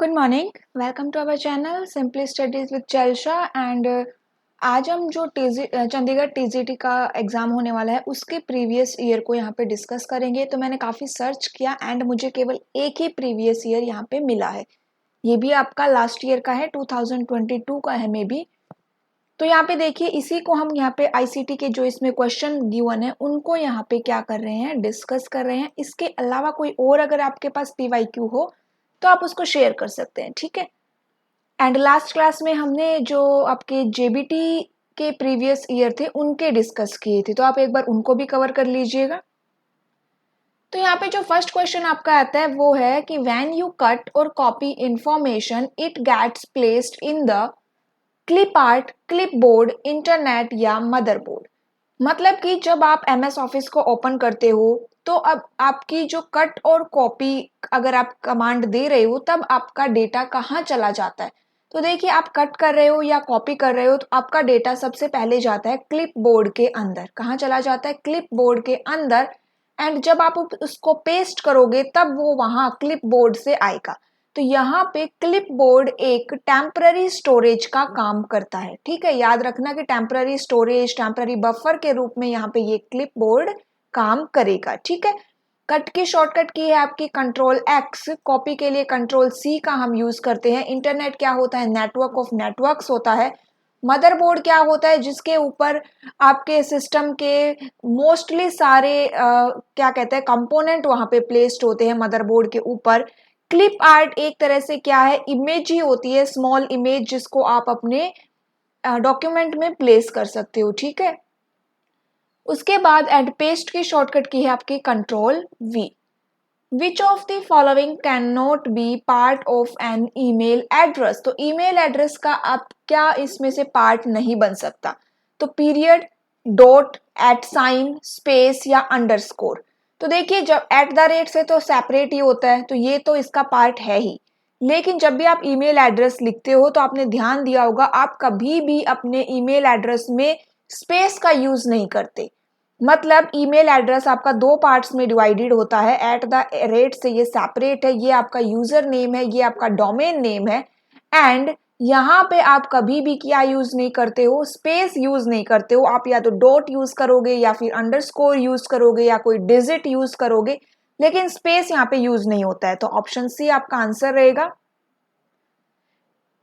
Good morning, welcome to our channel simply studies with चैल्शा। And आज हम जो चंडीगढ़ टीजीटी का एग्ज़ाम होने वाला है उसके प्रीवियस ईयर को यहाँ पे डिस्कस करेंगे। तो मैंने काफ़ी सर्च किया एंड मुझे केवल एक ही प्रीवियस ईयर यहाँ पे मिला है। ये भी आपका लास्ट ईयर का है, 2022 का है मे बी। तो यहाँ पे देखिए, इसी को हम यहाँ पे आईसीटी के जो इसमें क्वेश्चन गिवन है उनको यहाँ पे क्या कर रहे हैं, डिस्कस कर रहे हैं। इसके अलावा कोई और अगर आपके पास पीवाईक्यू हो तो आप उसको शेयर कर सकते हैं, ठीक है। एंड लास्ट क्लास में हमने जो आपके जेबीटी के प्रीवियस ईयर थे उनके डिस्कस किए थे, तो आप एक बार उनको भी कवर कर लीजिएगा। तो यहाँ पे जो फर्स्ट क्वेश्चन आपका आता है वो है कि when you cut or copy information it gets placed in the clip art, clipboard, internet या मदरबोर्ड। मतलब कि जब आप एमएस ऑफिस को ओपन करते हो तो अब आपकी जो कट और कॉपी अगर आप कमांड दे रहे हो तब आपका डेटा कहाँ चला जाता है। तो देखिए, आप कट कर रहे हो या कॉपी कर रहे हो तो आपका डेटा सबसे पहले जाता है क्लिपबोर्ड के अंदर। कहाँ चला जाता है? क्लिपबोर्ड के अंदर। एंड जब आप उसको पेस्ट करोगे तब वो वहां क्लिपबोर्ड से आएगा। तो यहाँ पे क्लिपबोर्ड एक टेम्पररी स्टोरेज का काम करता है, ठीक है। याद रखना कि टेम्पररी स्टोरेज, टेम्पररी बफर के रूप में यहाँ पे ये क्लिपबोर्ड काम करेगा, ठीक है। कट की शॉर्टकट की है आपकी कंट्रोल एक्स, कॉपी के लिए कंट्रोल सी का हम यूज करते हैं। इंटरनेट क्या होता है? नेटवर्क ऑफ नेटवर्क्स होता है। मदरबोर्ड क्या होता है? जिसके ऊपर आपके सिस्टम के मोस्टली सारे क्या कहते हैं, कंपोनेंट वहां पे प्लेस्ड होते हैं मदरबोर्ड के ऊपर। क्लिप आर्ट एक तरह से क्या है, इमेज ही होती है, स्मॉल इमेज, जिसको आप अपने डॉक्यूमेंट में प्लेस कर सकते हो, ठीक है। उसके बाद एड पेस्ट की शॉर्टकट की है आपकी control V. Which of the following can not be part of an email address. तो ईमेल एड्रेस का आप क्या इसमें से पार्ट नहीं बन सकता? तो period, dot, at sign, space या अंडरस्कोर। तो देखिए, जब एट द रेट से तो सेपरेट ही होता है, तो ये तो इसका पार्ट है ही। लेकिन जब भी आप ईमेल एड्रेस लिखते हो तो आपने ध्यान दिया होगा, आप कभी भी अपने ईमेल एड्रेस में स्पेस का यूज नहीं करते। मतलब ईमेल एड्रेस आपका दो पार्ट्स में डिवाइडेड होता है। एट द रेट से ये सेपरेट है, ये आपका यूजर नेम है, ये आपका डोमेन नेम है। एंड यहाँ पे आप कभी भी क्या यूज नहीं करते हो, स्पेस यूज नहीं करते हो। आप या तो डॉट यूज करोगे या फिर अंडरस्कोर यूज करोगे या कोई डिजिट यूज करोगे, लेकिन स्पेस यहाँ पे यूज नहीं होता है। तो ऑप्शन सी आपका आंसर रहेगा।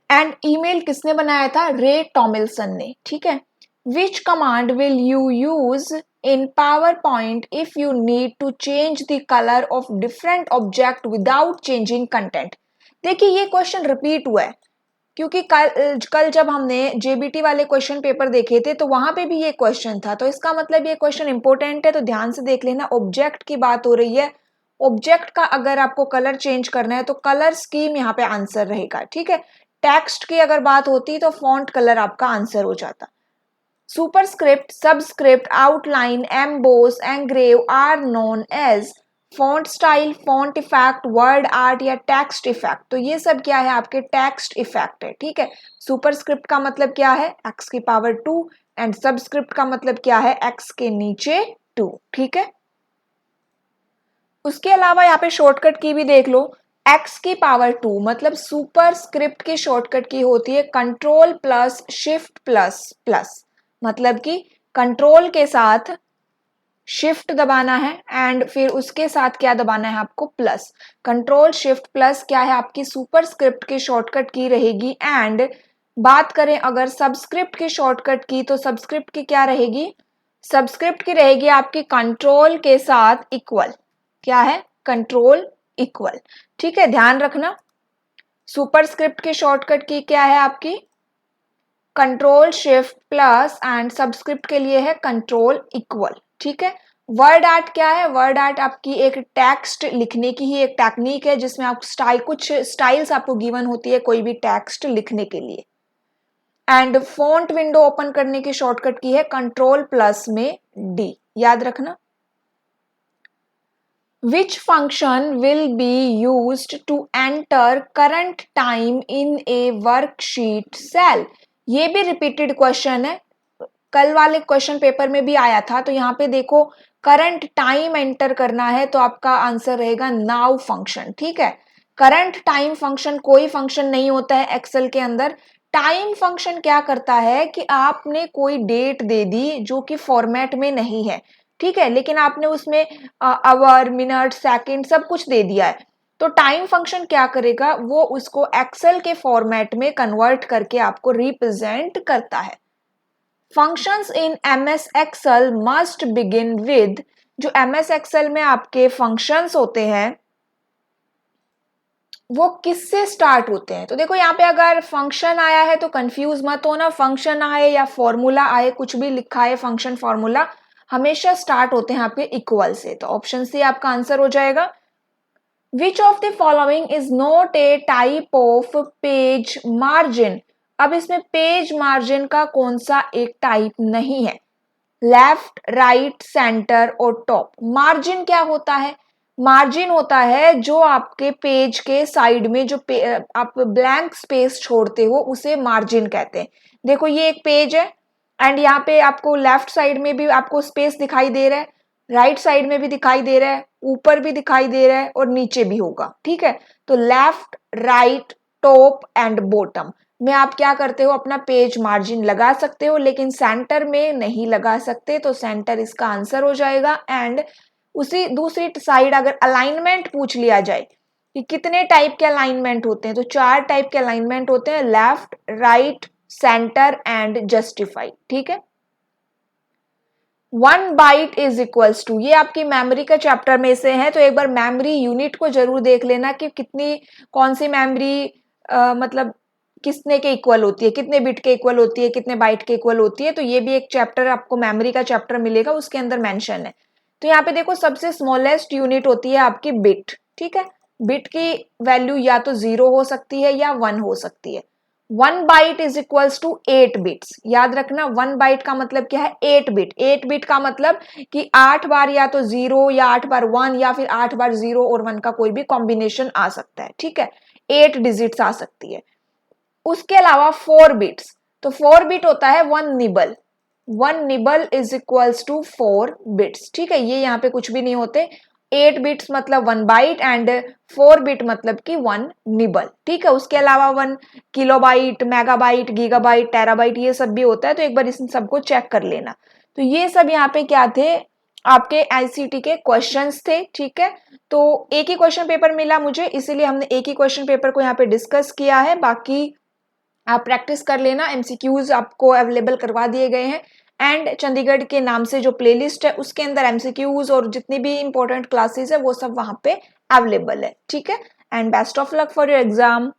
एंड ईमेल किसने बनाया था? रे टॉमिल्सन ने, ठीक है। विच command will you use in PowerPoint if you need to change the color of different object without changing content। देखिए, ये क्वेश्चन रिपीट हुआ है क्योंकि कल जब हमने जेबीटी वाले क्वेश्चन पेपर देखे थे तो वहां पे भी ये क्वेश्चन था। तो इसका मतलब ये क्वेश्चन इंपॉर्टेंट है, तो ध्यान से देख लेना। ऑब्जेक्ट की बात हो रही है। ऑब्जेक्ट का अगर आपको कलर चेंज करना है तो कलर स्कीम यहाँ पे आंसर रहेगा, ठीक है। टेक्स्ट की अगर बात होती तो फॉन्ट कलर आपका आंसर हो जाता। Superscript, subscript, outline, emboss, engrave are known as font style, font effect, word art या टेक्स्ट इफेक्ट। तो ये सब क्या है? आपके टेक्स्ट इफेक्ट है, ठीक है। सुपरस्क्रिप्ट का मतलब क्या है? x की पावर 2। एंड सबस्क्रिप्ट का मतलब क्या है? x के नीचे 2, ठीक है। उसके अलावा यहाँ पे शॉर्टकट की भी देख लो। x की पावर 2 मतलब सुपर स्क्रिप्ट की शॉर्टकट की होती है control plus shift plus plus. मतलब कि कंट्रोल के साथ शिफ्ट दबाना है एंड फिर उसके साथ क्या दबाना है आपको? प्लस। कंट्रोल शिफ्ट प्लस क्या है? आपकी सुपर स्क्रिप्ट की शॉर्टकट की रहेगी। एंड बात करें अगर सबस्क्रिप्ट की शॉर्टकट की, तो सबस्क्रिप्ट की क्या रहेगी? सबस्क्रिप्ट की रहेगी आपकी कंट्रोल के साथ इक्वल। क्या है? कंट्रोल इक्वल, ठीक है। ध्यान रखना, सुपरस्क्रिप्ट की शॉर्टकट की क्या है आपकी? Control shift plus and subscript के लिए है कंट्रोल इक्वल, ठीक है। वर्ड आर्ट क्या है? वर्ड आर्ट आपकी एक टेक्स्ट लिखने की ही एक टेक्निक है जिसमें आप कुछ स्टाइल्स आपको गिवन होती है कोई भी टेक्स्ट लिखने के लिए। एंड फॉन्ट विंडो ओपन करने की शॉर्टकट की है कंट्रोल प्लस में डी, याद रखना। Which function will be used to enter current time in a worksheet cell? ये भी रिपीटेड क्वेश्चन है, कल वाले क्वेश्चन पेपर में भी आया था। तो यहाँ पे देखो, करंट टाइम एंटर करना है तो आपका आंसर रहेगा नाउ फंक्शन, ठीक है। करंट टाइम फंक्शन कोई फंक्शन नहीं होता है एक्सेल के अंदर। टाइम फंक्शन क्या करता है कि आपने कोई डेट दे दी जो कि फॉर्मेट में नहीं है, ठीक है, लेकिन आपने उसमें आवर, मिनट, सेकंड सब कुछ दे दिया है, तो टाइम फंक्शन क्या करेगा, वो उसको एक्सेल के फॉर्मेट में कन्वर्ट करके आपको रिप्रेजेंट करता है। Functions in MS Excel must begin with, जो एमएस एक्सेल में आपके फंक्शंस होते हैं वो किससे स्टार्ट होते हैं। तो देखो यहाँ पे अगर फंक्शन आया है तो कंफ्यूज मत होना, फंक्शन आए या फॉर्मूला आए, कुछ भी लिखा है फंक्शन फॉर्मूला, हमेशा स्टार्ट होते हैं आपके इक्वल से। तो ऑप्शन सी आपका आंसर हो जाएगा। विच of the following is not a type of page margin. अब इसमें पेज मार्जिन का कौन सा एक टाइप नहीं है। लेफ्ट, राइट, सेंटर और टॉप। मार्जिन क्या होता है, मार्जिन होता है जो आपके पेज के साइड में जो आप ब्लैंक स्पेस छोड़ते हो उसे मार्जिन कहते हैं। देखो ये एक पेज है एंड यहाँ पे आपको लेफ्ट साइड में भी आपको स्पेस दिखाई दे रहा है, राइट साइड में भी दिखाई दे रहा है, ऊपर भी दिखाई दे रहा है और नीचे भी होगा, ठीक है। तो left, right, top and bottom में आप क्या करते हो, अपना पेज मार्जिन लगा सकते हो, लेकिन सेंटर में नहीं लगा सकते, तो सेंटर इसका आंसर हो जाएगा। एंड उसी दूसरी साइड अगर अलाइनमेंट पूछ लिया जाए कि कितने टाइप के अलाइनमेंट होते हैं, तो 4 टाइप के अलाइनमेंट होते हैं, left, right, centre and justify, ठीक है। 1 बाइट इज इक्वल्स टू, ये आपकी मेमोरी का चैप्टर में से है, तो एक बार मेमोरी यूनिट को जरूर देख लेना कि कितनी कौन सी मेमोरी मतलब कितने के इक्वल होती है, कितने बिट के इक्वल होती है, कितने बाइट के इक्वल होती है। तो ये भी एक चैप्टर आपको मेमोरी का चैप्टर मिलेगा, उसके अंदर मेंशन है। तो यहाँ पे देखो सबसे स्मॉलेस्ट यूनिट होती है आपकी बिट, ठीक है। बिट की वैल्यू या तो 0 हो सकती है या 1 हो सकती है। 1 byte is equals to 8 bits. याद रखना 1 बाइट का मतलब क्या है, 8 बिट। 8 बिट का मतलब कि 8 बार या तो 0 या 8 बार 1 या फिर 8 बार 0 और 1 का कोई भी कॉम्बिनेशन आ सकता है, ठीक है। 8 डिजिट्स आ सकती है। उसके अलावा 4 बिट्स, तो 4 बिट होता है 1 nibble. 1 nibble is equals to 4 bits, ठीक है। ये यहाँ पे कुछ भी नहीं होते। 8 बिट्स मतलब 1 बाइट एंड 4 बिट मतलब कि 1 निबल, ठीक है। उसके अलावा 1 किलोबाइट, मेगाबाइट, गीगाबाइट, टेराबाइट ये सब भी होता है, तो एक बार इन सबको चेक कर लेना। तो ये सब यहाँ पे क्या थे, आपके आईसीटी के क्वेश्चंस थे, ठीक है। तो एक ही क्वेश्चन पेपर मिला मुझे, इसीलिए हमने एक ही क्वेश्चन पेपर को यहाँ पे डिस्कस किया है। बाकी आप प्रैक्टिस कर लेना, एमसीक्यूज आपको अवेलेबल करवा दिए गए हैं एंड चंडीगढ़ के नाम से जो प्लेलिस्ट है उसके अंदर एमसीक्यूज और जितनी भी इंपॉर्टेंट क्लासेस है वो सब वहां पे अवेलेबल है, ठीक है। And best of luck for your exam.